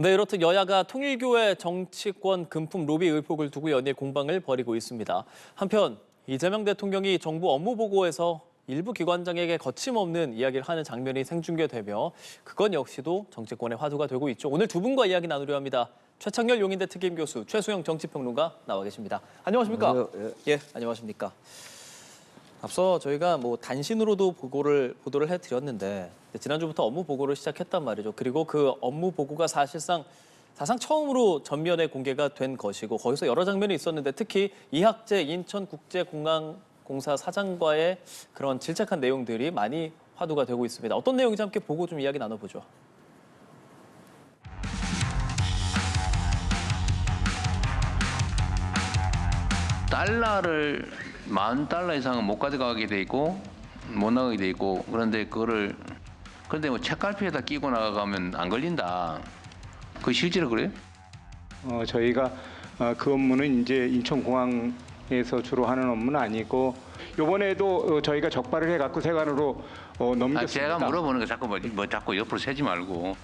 네, 이렇듯 여야가 통일교의 정치권 금품 로비 의혹을 두고 연일 공방을 벌이고 있습니다. 한편 이재명 대통령이 정부 업무 보고에서 일부 기관장에게 거침없는 이야기를 하는 장면이 생중계되며 그것 역시도 정치권의 화두가 되고 있죠. 오늘 두 분과 이야기 나누려 합니다. 최창렬 용인대 특임교수, 최수영 정치평론가 나와 계십니다. 안녕하십니까? 예, 안녕하십니까? 앞서 저희가 단신으로도 보도를 해드렸는데 지난주부터 업무 보고를 시작했단 말이죠. 그리고 그 업무 보고가 사실상 처음으로 전면에 공개가 된 것이고 거기서 여러 장면이 있었는데 특히 이학재 인천국제공항공사 사장과의 그런 질책한 내용들이 많이 화두가 되고 있습니다. 어떤 내용인지 함께 보고 좀 이야기 나눠보죠. 달러를 $10,000 이상은 못 가져가게 돼 있고 못 나가게 돼 있고 그런데 그런데 책갈피에다 끼고 나가면 안 걸린다. 그 실제로 그래요? 저희가 그 업무는 이제 인천공항에서 주로 하는 업무는 아니고 이번에도 저희가 적발을 해갖고 세관으로 넘겼습니다. 제가 물어보는 거 자꾸 자꾸 옆으로 세지 말고.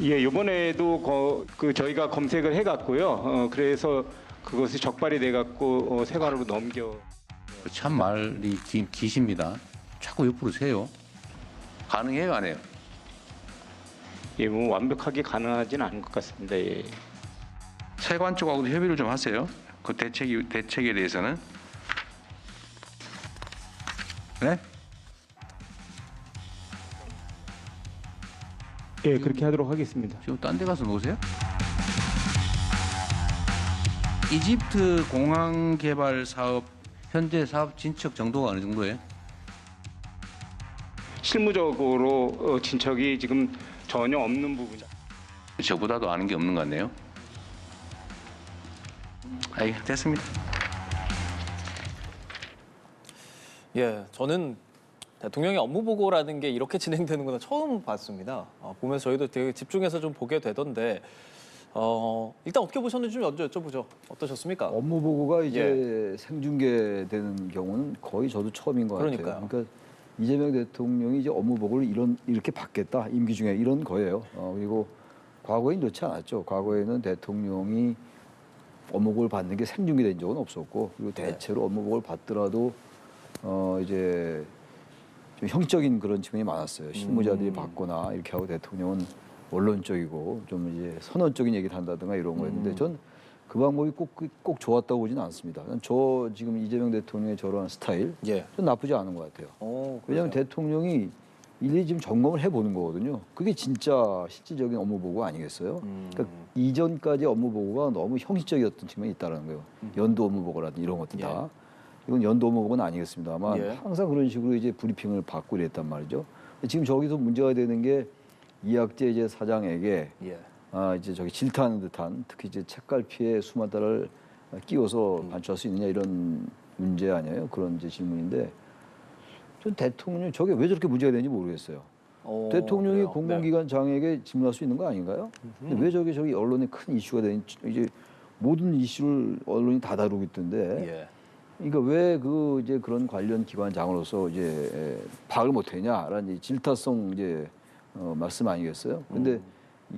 예, 이번에도 저희가 검색을 해갖고요. 그래서 그것이 적발이 돼갖고 세관으로 넘겨. 참 말이 기십니다. 자꾸 옆으로 세요. 가능해요, 안 해요? 예, 완벽하게 가능하진 않은 것 같습니다. 예. 세관 쪽하고도 협의를 좀 하세요. 그 대책에 대해서는. 네? 예, 그렇게 하도록 하겠습니다. 지금 딴 데 가서 노세요? 이집트 공항 개발 사업 현재 사업 진척 정도가 어느 정도예요? 실무적으로 진척이 지금 전혀 없는 부분이죠. 저보다도 아는 게 없는 것 같네요. 됐습니다. 예, 저는 대통령의 업무 보고라는 게 이렇게 진행되는 건 처음 봤습니다. 보면서 저희도 되게 집중해서 좀 보게 되던데 일단 어떻게 보셨는지 좀 여쭤보죠. 어떠셨습니까? 업무 보고가 이제 생중계되는 경우는 거의 저도 처음인 것 같아요. 그러니까요. 그러니까 이재명 대통령이 이제 업무 보고를 이렇게 받겠다 임기 중에 이런 거예요. 그리고 과거에는 그렇지 않았죠. 과거에는 대통령이 업무 보고를 받는 게 생중계된 적은 없었고 그리고 대체로 업무 보고를 받더라도 이제 좀 형식적인 그런 측면이 많았어요. 실무자들이 받거나 이렇게 하고 대통령은 원론적이고 좀 이제 선언적인 얘기를 한다든가 이런 거였는데 전 그 방법이 꼭 좋았다고 보지는 않습니다. 저 지금 이재명 대통령의 저러한 스타일 좀 나쁘지 않은 것 같아요. 왜냐하면 대통령이 일일이 지금 점검을 해보는 거거든요. 그게 진짜 실질적인 업무 보고 아니겠어요? 그러니까 이전까지 업무 보고가 너무 형식적이었던 측면이 있다는 거예요. 연도 업무 보고라든지 이런 것들 다. 이건 연도 업무 보고는 아니겠습니다만 항상 그런 식으로 이제 브리핑을 받고 이랬단 말이죠. 지금 저기서 문제가 되는 게 이학재 이제 사장에게 이제 저기 질타하는 듯한 특히 이제 책갈피에 수만 달러를 끼워서 반출할 수 있느냐 이런 문제 아니에요? 그런 이제 질문인데 전 대통령 저게 왜 저렇게 문제가 되는지 모르겠어요. 대통령이 그래요? 공공기관 장에게 질문할 수 있는 거 아닌가요? 근데 왜 저기 언론에 큰 이슈가 되는 이제 모든 이슈를 언론이 다 다루고 있던데. 그러니까 왜 이제 그런 관련 기관장으로서 이제 파악을 못했냐라는 질타성 이제 말씀 아니겠어요? 근데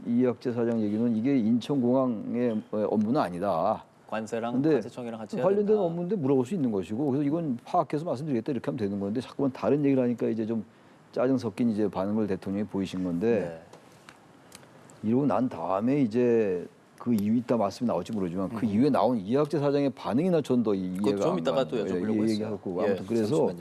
이학재 사장 얘기는 이게 인천공항의 업무는 아니다. 관세청이랑 같이 해야 관련된 된다. 업무인데 물어볼 수 있는 것이고 그래서 이건 파악해서 말씀드리겠다 이렇게 하면 되는 건데 자꾸만 다른 얘기를 하니까 이제 좀 짜증 섞인 이제 반응을 대통령이 보이신 건데 이러고 난 다음에 이제 그 이유 있다 말씀이 나올지 모르지만 그 이후에 나온 이학재 사장의 반응이나 전 더 이해가 좀 안 이따가 가는 또 거예요. 여쭤보려고 했어요. 얘기하고 아무튼 그래서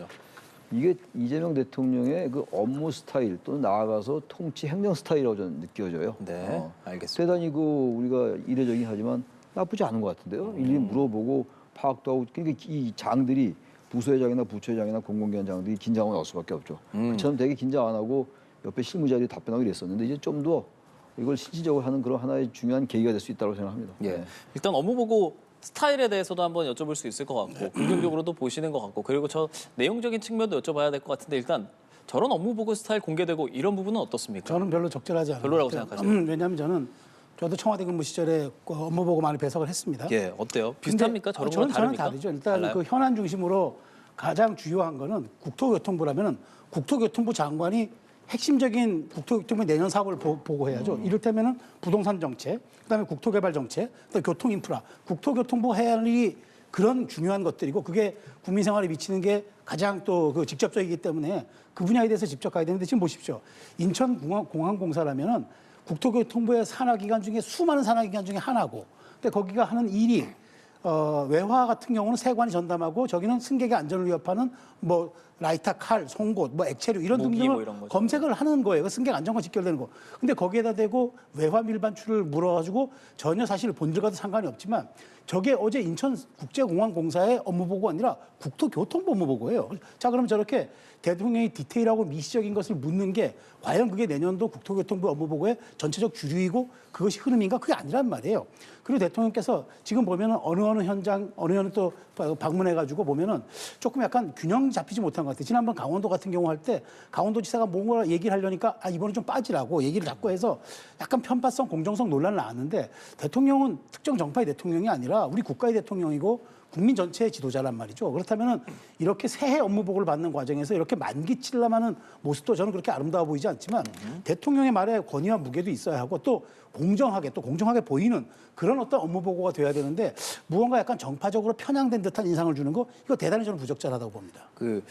이게 이재명 대통령의 그 업무 스타일 또는 나아가서 통치 행정 스타일이라고 저는 느껴져요. 네, 알겠습니다. 대단히 우리가 이례적이긴 하지만 나쁘지 않은 것 같은데요. 일일이 물어보고 파악도 하고 그러니까 이 장들이 부서회장이나 부처회장이나 공공기관장들이 긴장을 넣을 수밖에 없죠. 그처럼 되게 긴장 안 하고 옆에 실무자들이 답변하고 이랬었는데 이제 좀 더 이걸 실질적으로 하는 그런 하나의 중요한 계기가 될 수 있다고 생각합니다. 일단 업무 보고 스타일에 대해서도 한번 여쭤볼 수 있을 것 같고 긍정적으로도 보시는 것 같고 그리고 저 내용적인 측면도 여쭤봐야 될 것 같은데 일단 저런 업무 보고 스타일 공개되고 이런 부분은 어떻습니까? 저는 별로 적절하지 않아요. 별로라고 생각하세요? 왜냐하면 저도 청와대 근무 시절에 업무 보고 많이 배석을 했습니다. 어때요? 비슷합니까? 저런 거랑 저는 다릅니까? 다르죠. 일단 달라요? 그 현안 중심으로 가장 주요한 거는 국토교통부라면은 국토교통부 장관이 핵심적인 국토교통부 내년 사업을 보고해야죠. 이를테면은 부동산 정책, 그다음에 국토개발 정책, 또 교통 인프라, 국토교통부 해야 할 일이 그런 중요한 것들이고 그게 국민 생활에 미치는 게 가장 또 그 직접적이기 때문에 그 분야에 대해서 직접 가야 되는데 지금 보십시오. 인천공항공사라면은 국토교통부의 산하기관 중에 수많은 산하기관 중에 하나고, 근데 거기가 하는 일이 외화 같은 경우는 세관이 전담하고 저기는 승객의 안전을 위협하는 뭐 라이터, 칼, 송곳, 뭐 액체류 이런 무기 등등을 뭐 이런 거죠. 검색을 하는 거예요. 그 승객 안전과 직결되는 거. 근데 거기에다 대고 외화 밀반출을 물어가지고 전혀 사실 본질과도 상관이 없지만 저게 어제 인천국제공항공사의 업무보고가 아니라 국토교통부 업무보고예요. 자, 그럼 저렇게 대통령이 디테일하고 미시적인 것을 묻는 게 과연 그게 내년도 국토교통부 업무보고의 전체적 주류이고 그것이 흐름인가? 그게 아니란 말이에요. 그리고 대통령께서 지금 보면은 어느 현장, 어느 또 방문해가지고 보면은 조금 약간 균형 잡히지 못한 것 같아요. 지난번 강원도 같은 경우 할 때 강원도지사가 뭔가 얘기를 하려니까 이번에 좀 빠지라고 얘기를 자꾸 해서 약간 편파성, 공정성 논란을 낳았는데 대통령은 특정 정파의 대통령이 아니라 우리 국가의 대통령이고 국민 전체의 지도자란 말이죠. 그렇다면 이렇게 새해 업무보고를 받는 과정에서 이렇게 만기치려고 하는 모습도 저는 그렇게 아름다워 보이지 않지만 대통령의 말에 권위와 무게도 있어야 하고 또 공정하게 보이는 그런 어떤 업무보고가 돼야 되는데 무언가 약간 정파적으로 편향된 듯한 인상을 주는 거 이거 대단히 저는 부적절하다고 봅니다. 그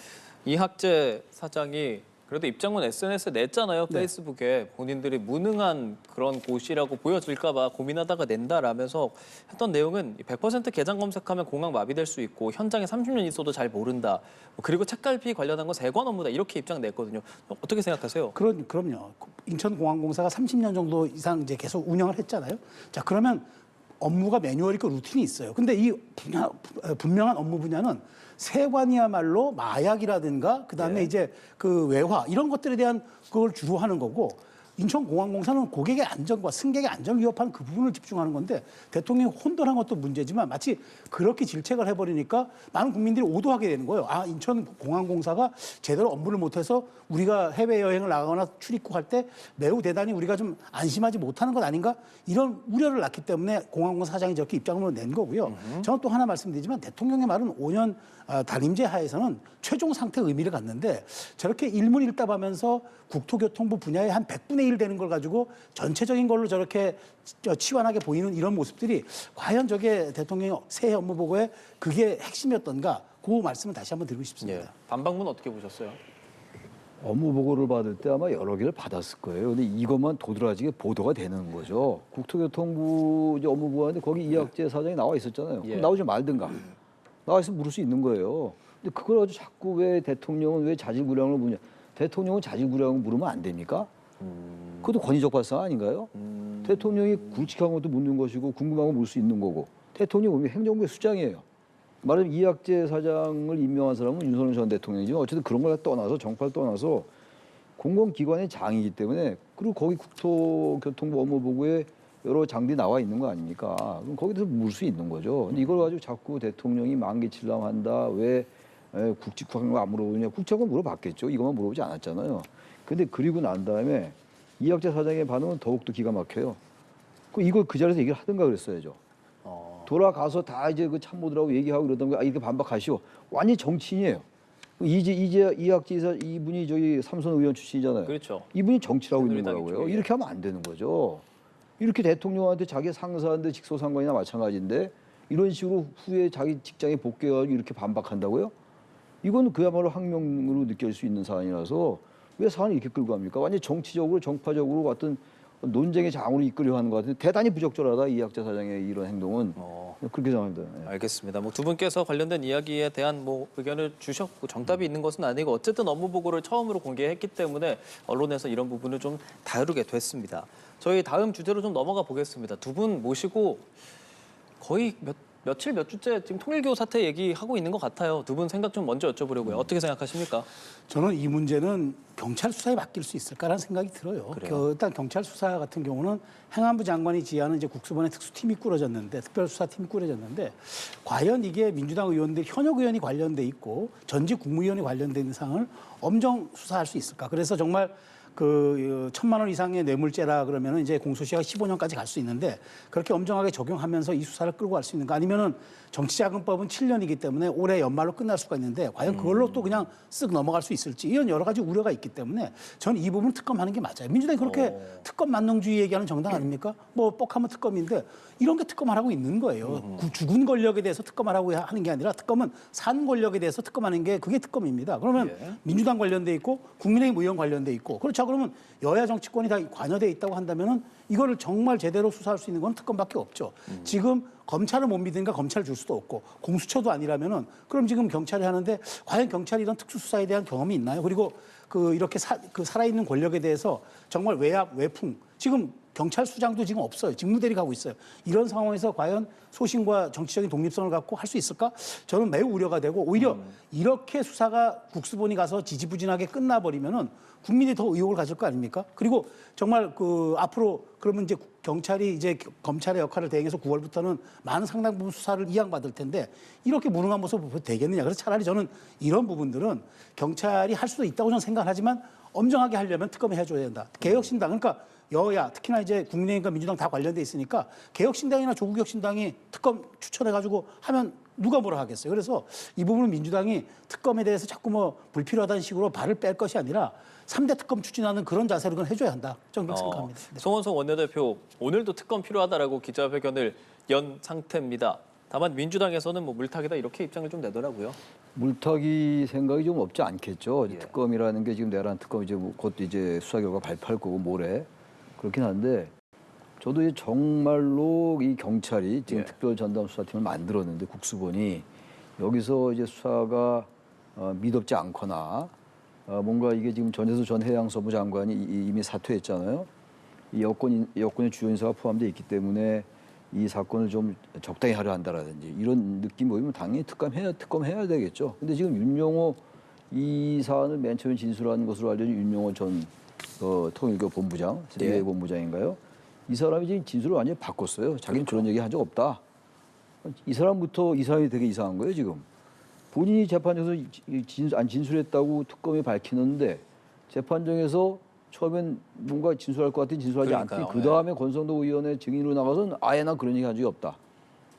이학재 사장이 그래도 입장문 SNS에 냈잖아요. 네. 페이스북에 본인들이 무능한 그런 곳이라고 보여질까 봐 고민하다가 낸다라면서 했던 내용은 100% 계장 검색하면 공항 마비될 수 있고 현장에 30년 있어도 잘 모른다. 그리고 책갈피 관련한 건 세관 업무다. 이렇게 입장 냈거든요. 어떻게 생각하세요? 그럼요. 인천공항공사가 30년 정도 이상 이제 계속 운영을 했잖아요. 자, 그러면 업무가 매뉴얼 있고 루틴이 있어요. 근데 이 분명한 업무 분야는 세관이야말로 마약이라든가 그다음에 이제 그 외화 이런 것들에 대한 그걸 주로 하는 거고 인천공항공사는 고객의 안전과 승객의 안전을 위협하는 그 부분을 집중하는 건데 대통령이 혼돈한 것도 문제지만 마치 그렇게 질책을 해버리니까 많은 국민들이 오도하게 되는 거예요. 인천공항공사가 제대로 업무를 못해서 우리가 해외여행을 나가거나 출입국할 때 매우 대단히 우리가 좀 안심하지 못하는 것 아닌가 이런 우려를 낳기 때문에 공항공사 사장이 저렇게 입장문을 낸 거고요. 저는 또 하나 말씀드리지만 대통령의 말은 5년 단임제 하에서는 최종 상태 의미를 갖는데 저렇게 일문일답하면서 국토교통부 분야의 한 100분의 1 되는 걸 가지고 전체적인 걸로 저렇게 치환하게 보이는 이런 모습들이 과연 저게 대통령의 새해 업무 보고에 그게 핵심이었던가 그 말씀을 다시 한번 드리고 싶습니다. 예. 반박문 어떻게 보셨어요? 업무 보고를 받을 때 아마 여러 개를 받았을 거예요. 근데 이것만 도드라지게 보도가 되는 거죠. 국토교통부 이제 업무 보고하는데 거기 이학재 사장이 나와 있었잖아요. 예. 그럼 나오지 말든가. 나와 있으면 물을 수 있는 거예요. 근데 그걸 가지고 자꾸 왜 대통령은 왜 자질구량을 묻냐. 대통령은 자질구량을 물으면 안 됩니까? 그것도 권위적 발상 아닌가요? 대통령이 굵직한 것도 묻는 것이고 궁금한 거 물 수 있는 거고. 대통령이 행정부의 수장이에요. 말하자면 이학재 사장을 임명한 사람은 윤석열 전 대통령이지만 어쨌든 그런 걸 떠나서 정파를 떠나서 공공기관의 장이기 때문에 그리고 거기 국토교통부 업무보고에 여러 장들이 나와 있는 거 아닙니까? 그럼 거기서 물 수 있는 거죠. 근데 이걸 가지고 자꾸 대통령이 만기칠랑 한다. 왜 국직화한 거 안 물어보냐. 국직화한 거 물어봤겠죠. 이것만 물어보지 않았잖아요. 근데 그리고 난 다음에 이학재 사장의 반응은 더욱더 기가 막혀요. 이걸 그 자리에서 얘기를 하든가 그랬어야죠. 돌아가서 다 이제 그 참모들하고 얘기하고 이러던가 이렇게 반박하시오. 완전히 정치인이에요. 이학재 이사 이분이 저기 삼선 의원 출신이잖아요. 그렇죠. 이분이 정치라고 있는 새누리당 거라고요. 쪽이에요. 이렇게 하면 안 되는 거죠. 이렇게 대통령한테 자기 상사한테 직소상관이나 마찬가지인데 이런 식으로 후에 자기 직장에 복귀해가지고 이렇게 반박한다고요? 이건 그야말로 항명으로 느낄 수 있는 사안이라서 왜 사안을 이렇게 끌고 갑니까? 완전 정치적으로 정파적으로 어떤 논쟁의 장으로 이끌려 하는 것 같은데 대단히 부적절하다 이학재 사장의 이런 행동은 그렇게 생각합니다. 네. 알겠습니다. 두 분께서 관련된 이야기에 대한 의견을 주셨고 정답이 있는 것은 아니고 어쨌든 업무 보고를 처음으로 공개했기 때문에 언론에서 이런 부분을 좀 다루게 됐습니다. 저희 다음 주제로 좀 넘어가 보겠습니다. 두 분 모시고 거의 몇 주째 지금 통일교 사태 얘기하고 있는 것 같아요. 두 분 생각 좀 먼저 여쭤보려고요. 어떻게 생각하십니까? 저는 이 문제는 경찰 수사에 맡길 수 있을까라는 생각이 들어요. 일단 경찰 수사 같은 경우는 행안부 장관이 지휘하는 이제 국수본의 특수팀이 꾸려졌는데 특별수사팀이 꾸려졌는데 과연 이게 민주당 의원들 현역 의원이 관련돼 있고 전직 국무위원이 관련된 사항을 엄정 수사할 수 있을까? 그래서 정말 그 1,000만 원 이상의 뇌물죄라 그러면은 이제 공소시효가 15년까지 갈 수 있는데 그렇게 엄정하게 적용하면서 이 수사를 끌고 갈 수 있는가 아니면은 정치자금법은 7년이기 때문에 올해 연말로 끝날 수가 있는데 과연 그걸로 또 그냥 쓱 넘어갈 수 있을지 이런 여러 가지 우려가 있기 때문에 저는 이 부분 특검하는 게 맞아요. 민주당이 그렇게 특검 만능주의 얘기하는 정당 아닙니까? 뭐 뻑하면 특검인데 이런 게 특검하라고 있는 거예요. 죽은 권력에 대해서 특검하라고 하는 게 아니라 특검은 산 권력에 대해서 특검하는 게 그게 특검입니다. 그러면 민주당 관련돼 있고 국민의힘 의원 관련돼 있고 그렇죠. 그러면 여야 정치권이 다 관여돼 있다고 한다면은 이거를 정말 제대로 수사할 수 있는 건 특검밖에 없죠. 지금 검찰을 못 믿으니까 검찰을 줄 수도 없고 공수처도 아니라면은 그럼 지금 경찰이 하는데 과연 경찰이 이런 특수수사에 대한 경험이 있나요? 그리고 그 이렇게 살아있는 권력에 대해서 정말 외압, 외풍 지금 경찰 수장도 지금 없어요. 직무대리 가고 있어요. 이런 상황에서 과연 소신과 정치적인 독립성을 갖고 할 수 있을까? 저는 매우 우려가 되고 오히려 이렇게 수사가 국수본이 가서 지지부진하게 끝나버리면은 국민이 더 의혹을 가질 거 아닙니까? 그리고 정말 그 앞으로 그러면 이제 경찰이 이제 검찰의 역할을 대행해서 9월부터는 많은 상당 부분 수사를 이양받을 텐데 이렇게 무능한 모습을 보여도 되겠느냐. 그래서 차라리 저는 이런 부분들은 경찰이 할 수도 있다고 저는 생각하지만 엄정하게 하려면 특검을 해줘야 된다. 개혁신당 그러니까 여야 특히나 이제 국민의힘과 민주당 다 관련돼 있으니까 개혁신당이나 조국혁신당이 특검 추천해가지고 하면 누가 뭐라 하겠어요. 그래서 이 부분은 민주당이 특검에 대해서 자꾸 뭐 불필요하다는 식으로 발을 뺄 것이 아니라 3대 특검 추진하는 그런 자세를 그건 해줘야 한다. 저는 그렇게 생각합니다. 네. 송원석 원내대표 오늘도 특검 필요하다라고 기자회견을 연 상태입니다. 다만 민주당에서는 뭐 물타기다 이렇게 입장을 좀 내더라고요. 물타기 생각이 좀 없지 않겠죠. 특검이라는 게 지금 내란 특검 이제 곧 이제 수사 결과 발표할 거고 모레 그렇긴 한데 저도 이제 정말로 이 경찰이 지금 특별 전담 수사팀을 만들었는데 국수본이 여기서 이제 수사가 미덥지 않거나 뭔가 이게 지금 전재수 전 해양서부 장관이 이미 사퇴했잖아요. 이 여권의 주요 인사가 포함되어 있기 때문에 이 사건을 좀 적당히 하려 한다라든지 이런 느낌 보이면 당연히 특검해야 되겠죠. 근데 지금 윤용호 이 사안을 맨 처음에 진술한 것으로 알려진 윤용호 전 통일교 본부장, 네. 본부장인가요? 이 사람이 지금 진술을 완전히 바꿨어요. 자기는 그런 얘기 한 적 없다. 이 사람부터 이 사람이 되게 이상한 거예요, 지금. 본인이 재판에서 안 진술했다고 특검이 밝히는데 재판정에서 처음엔 뭔가 진술할 것 같더니 진술하지 않더니 그 다음에 권성도 의원의 증인으로 나가서는 아예 난 그런 얘기 한 적이 없다.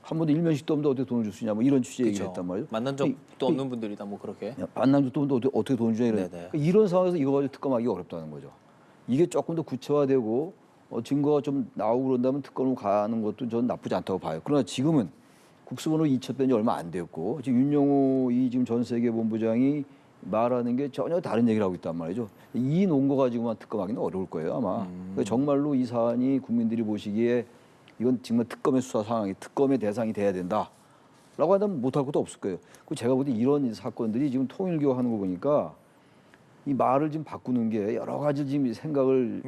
한 번도 일면식도 없는데 어떻게 돈을 줄 수 있냐 뭐 이런 취지의 얘기를 했단 말이에요. 만난 적도 없는 분들이다 뭐 그렇게. 만난 적도 없는데 어떻게 돈을 주냐 이런. 그러니까 이런 상황에서 이거 가지고 특검하기 어렵다는 거죠. 이게 조금 더 구체화되고 증거가 좀 나오고 그런다면 특검으로 가는 것도 저는 나쁘지 않다고 봐요. 그러나 지금은 국수본으로 이첩된 지 얼마 안 되었고 지금 윤용호 이 지금 전 세계 본부장이 말하는 게 전혀 다른 얘기를 하고 있단 말이죠. 이 논거 가지고만 특검하기는 어려울 거예요 아마. 그러니까 정말로 이 사안이 국민들이 보시기에 이건 정말 특검의 수사 상황이 특검의 대상이 돼야 된다라고 한다면 못할 것도 없을 거예요. 그리고 제가 볼 때 이런 사건들이 지금 통일교 하는 거 보니까 이 말을 지금 바꾸는 게 여러 가지 지금 생각을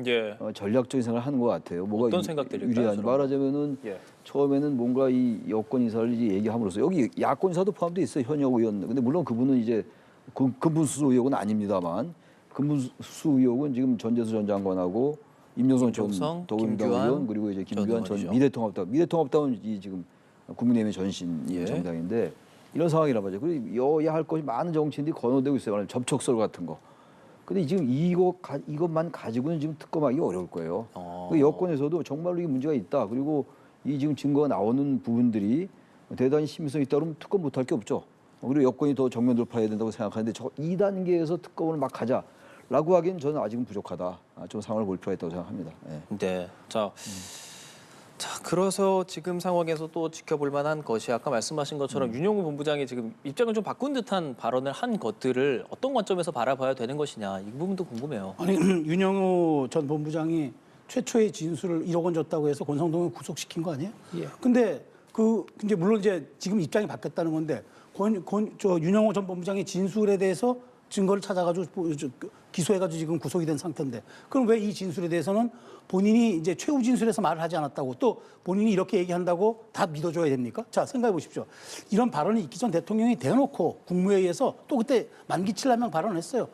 전략적인 생각을 하는 것 같아요. 뭐가 어떤 생각들일까요? 유리한 말하자면은 처음에는 뭔가 이 여권 인사를 이제 얘기함으로써 여기 야권 인사도 포함되어 있어요. 현역 의원. 근데 물론 그분은 이제 근분수수 의혹은 아닙니다만 근분수수 의혹은 지금 전재수 전 장관하고 임종성 전 더불어민주당 의원 그리고 이제 김규환 전 미래통합당은 이 지금 국민의힘의 전신 정당인데 이런 상황이란 말이죠. 그리고 여야 할 것이 많은 정치인들이 거론되고 있어요. 말하자면 접촉설 같은 거. 근데 지금 이것만 가지고는 지금 특검하기 어려울 거예요. 여권에서도 정말로 이 문제가 있다. 그리고 이 지금 증거가 나오는 부분들이 대단히 심의성 있다 그러면 특검 못할 게 없죠. 그리고 여권이 더 정면 돌파해야 된다고 생각하는데 저 2단계에서 특검을 막 가자라고 하기엔 저는 아직은 부족하다. 좀 상황을 볼 필요가 있다고 생각합니다. 네. 자, 그래서 지금 상황에서 또 지켜볼 만한 것이 아까 말씀하신 것처럼 윤용호 본부장이 지금 입장을 좀 바꾼 듯한 발언을 한 것들을 어떤 관점에서 바라봐야 되는 것이냐 이 부분도 궁금해요. 아니 윤영호 전 본부장이 최초의 진술을 1억 원 줬다고 해서 권성동을 구속시킨 거 아니에요? 근데 이제 물론 이제 지금 입장이 바뀌었다는 건데 윤영호 전 본부장의 진술에 대해서 증거를 찾아가지고 기소해가지고 지금 구속이 된 상태인데 그럼 왜 이 진술에 대해서는 본인이 이제 최후 진술에서 말을 하지 않았다고 또 본인이 이렇게 얘기한다고 다 믿어줘야 됩니까? 자 생각해 보십시오. 이런 발언이 있기 전 대통령이 대놓고 국무회의에서 또 그때 만기 7라명 발언을 했어요.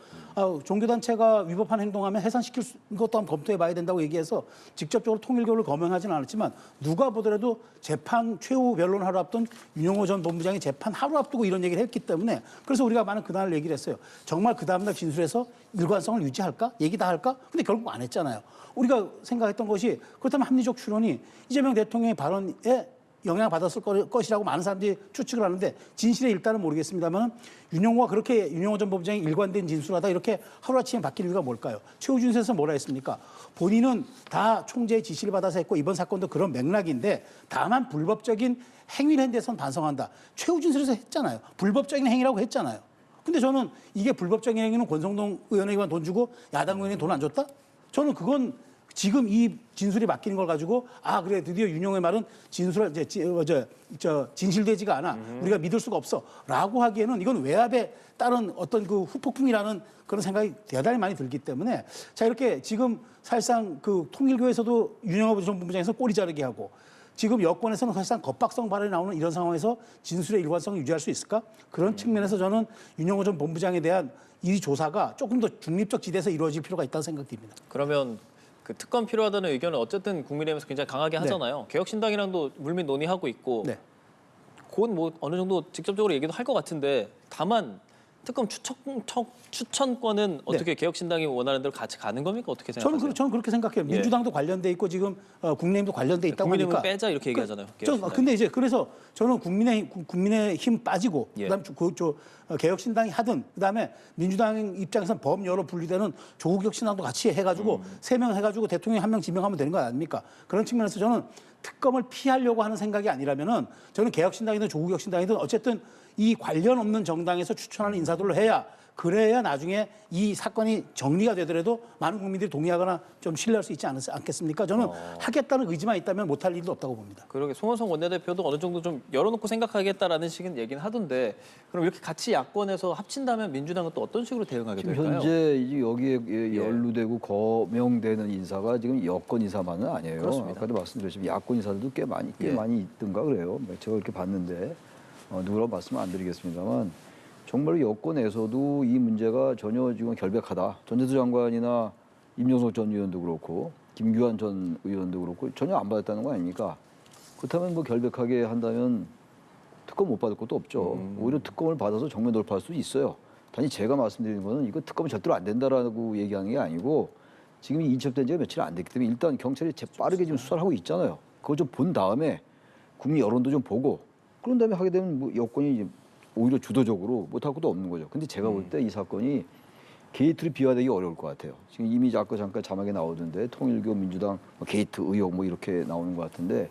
종교단체가 위법한 행동하면 해산시킬 것도 한번 검토해봐야 된다고 얘기해서 직접적으로 통일교를 거명하지는 않았지만 누가 보더라도 재판 최후 변론 하루 앞둔 윤영호 전 본부장이 재판 하루 앞두고 이런 얘기를 했기 때문에 그래서 우리가 많은 그날 얘기를 했어요. 정말 그 다음날 진술에서 일관성을 유지할까? 얘기 다 할까? 근데 결국 안 했잖아요. 우리가 생각했던 것이 그렇다면 합리적 추론이 이재명 대통령의 발언에 영향을 받았을 것이라고 많은 사람들이 추측을 하는데 진실에 일단은 모르겠습니다만 윤영호가 그렇게 윤영호 전 법장이 일관된 진술하다 이렇게 하루아침에 바뀔 이유가 뭘까요? 최우준에서 뭐라 했습니까? 본인은 다 총재의 지시를 받아서 했고 이번 사건도 그런 맥락인데 다만 불법적인 행위를 한 데선 반성한다. 최우준에서 했잖아요. 불법적인 행위라고 했잖아요. 근데 저는 이게 불법적인 행위는 권성동 의원에게만 돈 주고 야당 의원이 돈 안 줬다? 저는 그건 지금 이 진술이 바뀌는 걸 가지고 그래 드디어 윤영호의 말은 진술을 진실되지가 않아 우리가 믿을 수가 없어라고 하기에는 이건 외압에 따른 어떤 그 후폭풍이라는 그런 생각이 대단히 많이 들기 때문에 자 이렇게 지금 사실상 그 통일교에서도 윤영호 전 본부장에서 꼬리 자르게 하고 지금 여권에서는 사실상 겁박성 발언이 나오는 이런 상황에서 진술의 일관성을 유지할 수 있을까? 그런 측면에서 저는 윤영호 전 본부장에 대한 이 조사가 조금 더 중립적 지대에서 이루어질 필요가 있다고 생각됩니다. 그러면 그 특검 필요하다는 의견을 어쨌든 국민의힘에서 굉장히 강하게 하잖아요. 개혁신당이랑도 물밑 논의하고 있고 네. 곧 뭐 어느 정도 직접적으로 얘기도 할 것 같은데 다만 특검 추천권은 어떻게 개혁신당이 원하는 대로 같이 가는 겁니까? 어떻게 생각하세요? 저는 그렇게 생각해요. 민주당도 관련돼 있고 지금 국민의힘도 관련돼 있다고 국민의힘은 하니까. 빼자 이렇게 얘기하잖아요. 근데 이제 그래서 저는 국민의힘 빠지고 그다음에 개혁신당이 하든 그다음에 민주당 입장에서는 범여로 분리되는 조국혁신당도 같이 해가지고 3명 해가지고 대통령 1명 지명하면 되는 거 아닙니까? 그런 측면에서 저는 특검을 피하려고 하는 생각이 아니라면은 저는 개혁신당이든 조국혁신당이든 어쨌든 이 관련 없는 정당에서 추천하는 인사들로 해야 그래야 나중에 이 사건이 정리가 되더라도 많은 국민들이 동의하거나 좀 신뢰할 수 있지 않겠습니까? 저는 하겠다는 의지만 있다면 못할 일도 없다고 봅니다. 그러게 송원석 원내대표도 어느 정도 좀 열어놓고 생각하겠다라는 식의 얘기는 하던데 그럼 이렇게 같이 야권에서 합친다면 민주당은 또 어떤 식으로 대응하게 지금 될까요? 현재 이제 여기에 연루되고 거명되는 인사가 지금 여권 인사만은 아니에요. 그렇습니다. 아까도 말씀드렸지만 야권 인사들도 꽤 많이 있던가 그래요. 제가 이렇게 봤는데 누구라고 말씀은 안 드리겠습니다만 정말 여권에서도 이 문제가 전혀 지금 결백하다. 전재수 장관이나 임종석 전 의원도 그렇고 김규환 전 의원도 그렇고 전혀 안 받았다는 거 아닙니까? 그렇다면 뭐 결백하게 한다면 특검 못 받을 것도 없죠. 오히려 특검을 받아서 정면 돌파할 수도 있어요. 단지 제가 말씀드리는 거는 이거 특검은 절대로 안 된다라고 얘기하는 게 아니고 지금 인첩된 지가 며칠 안 됐기 때문에 일단 경찰이 빠르게 지금 수사를 하고 있잖아요. 그거 좀 본 다음에 국민 여론도 좀 보고 그런 다음에 하게 되면 뭐 여권이 이제 오히려 주도적으로 못할 것도 없는 거죠. 근데 제가 볼 때 이 사건이 게이트를 비화되기 어려울 것 같아요. 지금 이미 아까 잠깐 자막에 나오던데 통일교, 민주당 게이트 의혹 뭐 이렇게 나오는 것 같은데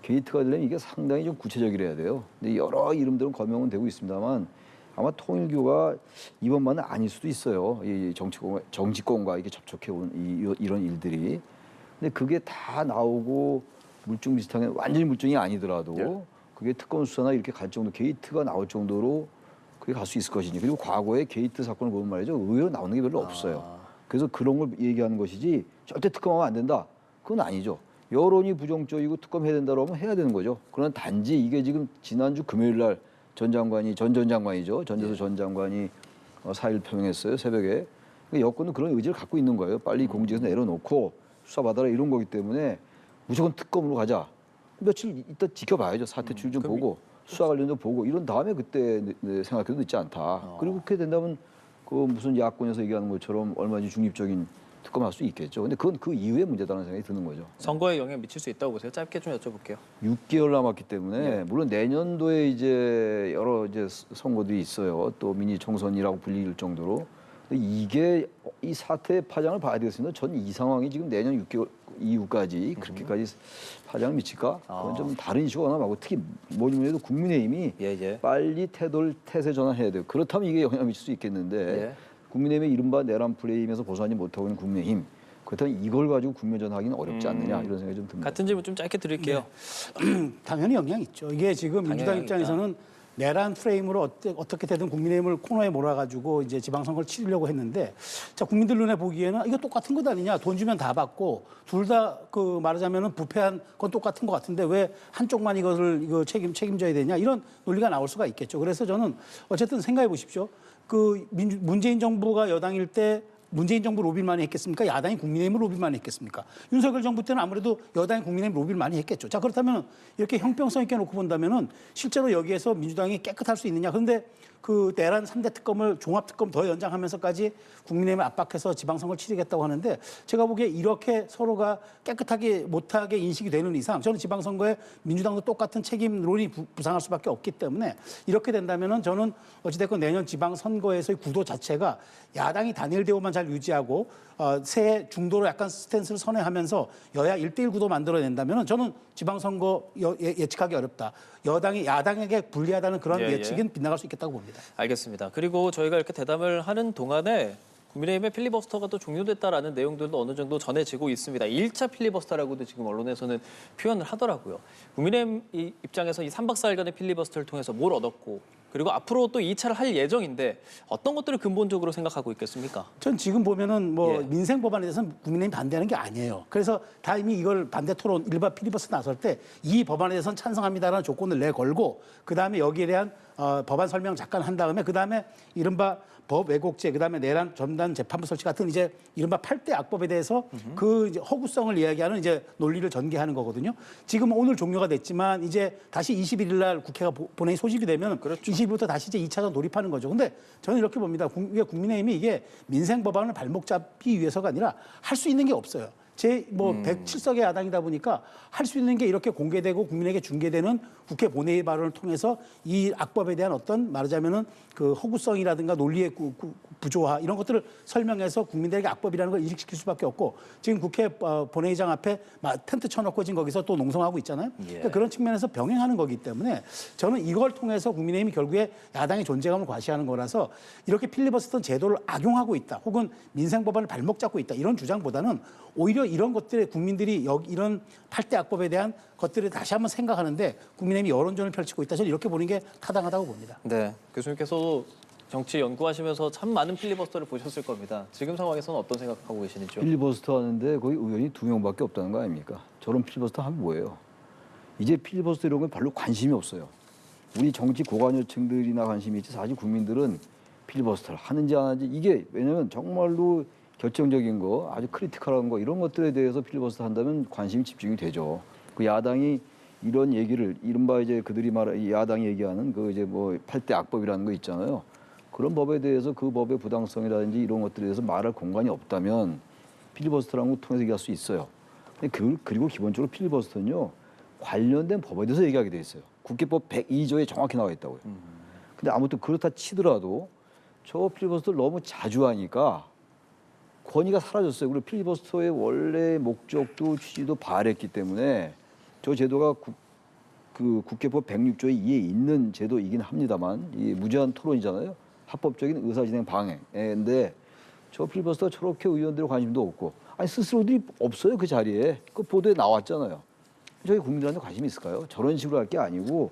게이트가 되려면 이게 상당히 좀 구체적이라야 돼요. 근데 여러 이름들은 거명은 되고 있습니다만 아마 통일교가 이번만은 아닐 수도 있어요. 이 정치권과 이렇게 접촉해 온 이런 일들이. 근데 그게 다 나오고 물증 비슷하게 완전히 물증이 아니더라도 그게 특검 수사나 이렇게 갈 정도 게이트가 나올 정도로 그게 갈 수 있을 것이니 그리고 과거에 게이트 사건을 보면 말이죠 의외로 나오는 게 별로 없어요. 그래서 그런 걸 얘기하는 것이지 절대 특검하면 안 된다 그건 아니죠. 여론이 부정적이고 특검해야 된다고 하면 해야 되는 거죠. 그러나 단지 이게 지금 지난주 금요일 날 전 장관이죠 전재수 전 장관이 사의를 표명했어요 새벽에. 그러니까 여권은 그런 의지를 갖고 있는 거예요. 빨리 공직에서 내려놓고 수사받아라 이런 거기 때문에 무조건 특검으로 가자. 며칠 이따 지켜봐야죠. 사태 추이 좀 보고 수사 관련도 보고 이런 다음에 그때 생각해도 늦지 않다. 그리고 그렇게 된다면 그 무슨 야권에서 얘기하는 것처럼 얼마든지 중립적인 특검할 수 있겠죠. 근데 그건 그 이후의 문제다라는 생각이 드는 거죠. 선거에 영향 미칠 수 있다고 보세요? 짧게 좀 여쭤볼게요. 6개월 남았기 때문에 물론 내년도에 이제 여러 이제 선거들이 있어요. 또 미니 총선이라고 불릴 정도로. 근데 이게 이 사태의 파장을 봐야 되겠습니다. 전 이 상황이 지금 내년 6개월 이후까지 그렇게까지 파장을 미칠까? 그건 좀 다른 이슈가 나가고 특히 뭐니 해도 국민의힘이 빨리 태세 전환해야 돼요. 그렇다면 이게 영향을 미칠 수 있겠는데 국민의힘의 이른바 내란 프레임에서 벗어나지 못하고 있는 국민의힘. 그렇다면 이걸 가지고 국면 전환하기는 어렵지 않느냐 이런 생각이 좀 듭니다. 같은 질문 좀 짧게 드릴게요. 당연히 영향이 있죠. 이게 지금 민주당 입장에서는 내란 프레임으로 어떻게 되든 국민의힘을 코너에 몰아가지고 이제 지방선거를 치르려고 했는데, 자, 국민들 눈에 보기에는 이거 똑같은 것 아니냐, 돈 주면 다 받고 둘 다 그 말하자면은 부패한 건 똑같은 것 같은데 왜 한쪽만 이거 책임져야 되냐, 이런 논리가 나올 수가 있겠죠. 그래서 저는 어쨌든 생각해 보십시오. 그 문재인 정부가 여당일 때 문재인 정부 로비를 많이 했겠습니까? 야당이 국민의힘을 로비를 많이 했겠습니까? 윤석열 정부 때는 아무래도 여당이 국민의힘 로비를 많이 했겠죠. 자, 그렇다면 이렇게 형평성 있게 놓고 본다면은 실제로 여기에서 민주당이 깨끗할 수 있느냐? 그런데 그 내란 3대 특검을 종합특검 더 연장하면서까지 국민의힘을 압박해서 지방선거를 치르겠다고 하는데, 제가 보기에 이렇게 서로가 깨끗하게 못하게 인식이 되는 이상 저는 지방선거에 민주당도 똑같은 책임론이 부상할 수밖에 없기 때문에, 이렇게 된다면은 저는 어찌됐건 내년 지방선거에서의 구도 자체가 야당이 단일 대우만 잘 유지하고 새 중도로 약간 스탠스를 선회하면서 여야 1대1 구도 만들어낸다면 저는 지방선거 예측하기 어렵다. 여당이 야당에게 불리하다는 그런 예, 예. 예측은 빗나갈 수 있겠다고 봅니다. 알겠습니다. 그리고 저희가 이렇게 대담을 하는 동안에 국민의힘의 필리버스터가 또 종료됐다라는 내용들도 어느 정도 전해지고 있습니다. 1차 필리버스터라고도 지금 언론에서는 표현을 하더라고요. 국민의힘 입장에서 이 3박 4일간의 필리버스터를 통해서 뭘 얻었고, 그리고 앞으로 또 2차를 할 예정인데 어떤 것들을 근본적으로 생각하고 있겠습니까? 전 지금 보면은 뭐 예. 민생 법안에 대해서는 국민의힘 반대하는 게 아니에요. 그래서 다 이미 이걸 반대 토론 일반 필리버스터 나설 때 이 법안에 대해서는 찬성합니다라는 조건을 내걸고, 그 다음에 여기에 대한 법안 설명 잠깐 한 다음에 그 다음에 이른바 법 왜곡죄, 그다음에 내란 전단 재판부 설치 같은 이제 이른바 8대 악법에 대해서 그 이제 허구성을 이야기하는 이제 논리를 전개하는 거거든요. 지금 오늘 종료가 됐지만 이제 다시 21일 날 국회가 본회의 소집이 되면 20일부터 다시 이제 2차전 돌입하는 거죠. 근데 저는 이렇게 봅니다. 국민의힘이 이게 민생 법안을 발목 잡기 위해서가 아니라 할 수 있는 게 없어요. 제 107석의 야당이다 보니까 할 수 있는 게 이렇게 공개되고 국민에게 중계되는 국회 본회의 발언을 통해서 이 악법에 대한 어떤 말하자면은 그 허구성이라든가 논리의 부조화 이런 것들을 설명해서 국민들에게 악법이라는 걸 인식시킬 수밖에 없고, 지금 국회 본회의장 앞에 텐트 쳐놓고 지금 거기서 또 농성하고 있잖아요. 그러니까 그런 측면에서 병행하는 거기 때문에 저는 이걸 통해서 국민의힘이 결국에 야당의 존재감을 과시하는 거라서 이렇게 필리버스터 제도를 악용하고 있다, 혹은 민생 법안을 발목 잡고 있다, 이런 주장보다는 오히려 이런 것들에 국민들이 이런 8대 악법에 대한 것들을 다시 한번 생각하는데 국민의힘이 여론전을 펼치고 있다. 저는 이렇게 보는 게 타당하다고 봅니다. 네, 교수님께서 정치 연구하시면서 참 많은 필리버스터를 보셨을 겁니다. 지금 상황에서는 어떤 생각하고 계시는지요? 필리버스터 하는데 거기 의원이 2명밖에 없다는 거 아닙니까? 저런 필리버스터 하면 뭐예요? 이제 필리버스터 이런 건 별로 관심이 없어요. 우리 정치 고관여층들이나 관심이 있지, 사실 국민들은 필리버스터를 하는지 안 하는지, 이게 왜냐면 정말로 결정적인 거, 아주 크리티컬한 거, 이런 것들에 대해서 필리버스터 한다면 관심이 집중이 되죠. 그 야당이 이런 얘기를, 이른바 이제 그들이 야당이 얘기하는 그 이제 뭐 8대 악법이라는 거 있잖아요. 그런 법에 대해서 그 법의 부당성이라든지 이런 것들에 대해서 말할 공간이 없다면 필리버스터라는 걸 통해서 얘기할 수 있어요. 그리고 기본적으로 필리버스터는요, 관련된 법에 대해서 얘기하게 돼 있어요. 국회법 102조에 정확히 나와 있다고요. 근데 아무튼 그렇다 치더라도 저 필리버스터를 너무 자주 하니까 권위가 사라졌어요. 그리고 필리버스터의 원래 목적도 취지도 발했기 때문에 저 제도가 국회법 106조의 2에 있는 제도이긴 합니다만, 이 무제한 토론이잖아요. 합법적인 의사진행 방해인데 저 필리버스터 저렇게 의원들의 관심도 없고, 아니 스스로들이 없어요. 그 자리에 그 보도에 나왔잖아요. 저희 국민들한테 관심이 있을까요? 저런 식으로 할 게 아니고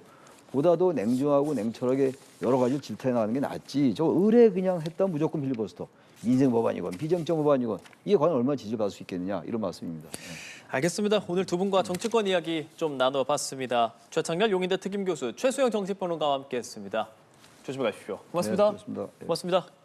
보다 더 냉정하고 냉철하게 여러 가지를 질타해 나가는 게 낫지, 저 의뢰 그냥 했다 무조건 필리버스터, 민생 법안이건 비정청 법안이건 이게 과연 얼마나 지지를 받을 수 있겠느냐, 이런 말씀입니다. 알겠습니다. 오늘 두 분과 정치권 이야기 좀 나눠봤습니다. 최창렬 용인대 특임 교수, 최수영 정치평론가와 함께했습니다. 조심히 가십시오. 고맙습니다. 네, 고맙습니다. 고맙습니다.